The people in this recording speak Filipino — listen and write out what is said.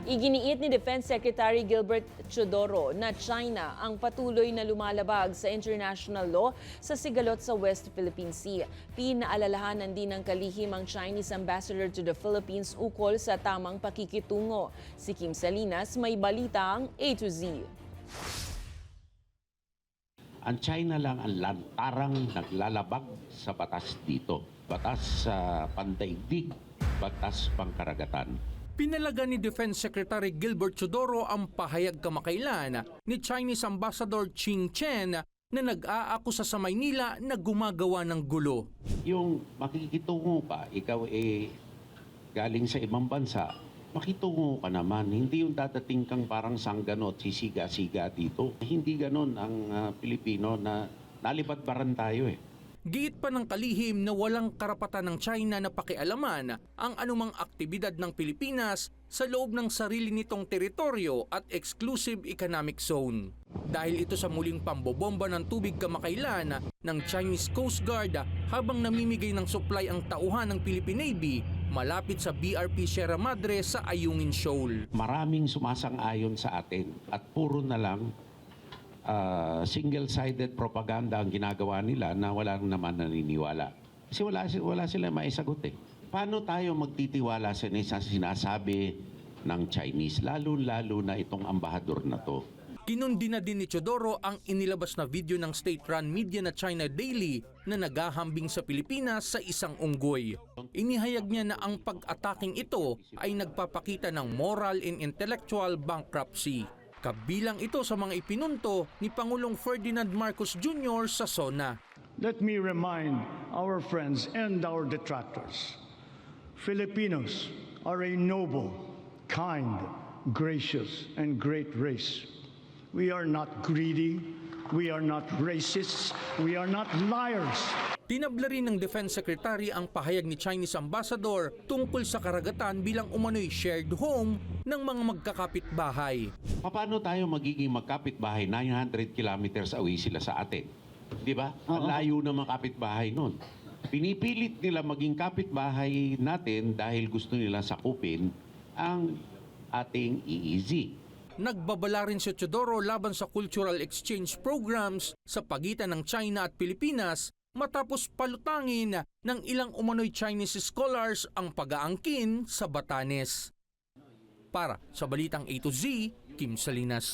Iginiit ni Defense Secretary Gilbert Chodoro na China ang patuloy na lumalabag sa international law sa sigalot sa West Philippine Sea. Pinaalalahanan din ng kalihim ang Chinese Ambassador to the Philippines ukol sa tamang pakikitungo. Si Kim Salinas may balitang A to Z. Ang China lang ang lantarang naglalabag sa batas dito. Batas sa pandaigdig, batas pangkaragatan. Pinalaga ni Defense Secretary Gilbert Chodoro ang pahayag kamakailan ni Chinese Ambassador Ching Chen na nag-aakusa sa Maynila na gumagawa ng gulo. Yung makikitungo ka, ikaw galing sa ibang bansa, makitungo ka naman. Hindi yung dadating kang parang sangganot, sisiga-siga dito. Hindi ganon ang Pilipino na nalibadbaran tayo Giit pa ng kalihim na walang karapatan ng China na pakialaman ang anumang aktibidad ng Pilipinas sa loob ng sarili nitong teritoryo at exclusive economic zone. Dahil ito sa muling pambobomba ng tubig kamakailan ng Chinese Coast Guard habang namimigay ng supply ang tauhan ng Philippine Navy malapit sa BRP Sierra Madre sa Ayungin Shoal. Maraming sumasang-ayon sa atin at puro na lang single-sided propaganda ang ginagawa nila na wala naman naniniwala. Kasi wala sila maisagot Paano tayo magtitiwala sa sinasabi ng Chinese, lalo-lalo na itong ambahador na to? Kinundi na din ni Chodoro ang inilabas na video ng state-run media na China Daily na naghahambing sa Pilipinas sa isang unggoy. Inihayag niya na ang pag-ataking ito ay nagpapakita ng moral and intellectual bankruptcy. Kabilang ito sa mga ipinunto ni Pangulong Ferdinand Marcos Jr. sa SONA. Let me remind our friends and our detractors, Filipinos are a noble, kind, gracious, and great race. We are not greedy, we are not racists, we are not liars. Tinabla rin ng Defense Secretary ang pahayag ni Chinese Ambassador tungkol sa karagatan bilang umano'y shared home ng mga magkakapitbahay. Paano tayo magiging magkapitbahay? 900 kilometers away sila sa atin. Di ba? Layo na mga kapitbahay nun. Pinipilit nila maging kapitbahay natin dahil gusto nila sakupin ang ating EEZ. Nagbabala rin si Chodoro laban sa cultural exchange programs sa pagitan ng China at Pilipinas matapos palutangin ng ilang umano'y Chinese scholars ang pag-aangkin sa Batanes. Para sa Balitang A to Z, Kim Salinas.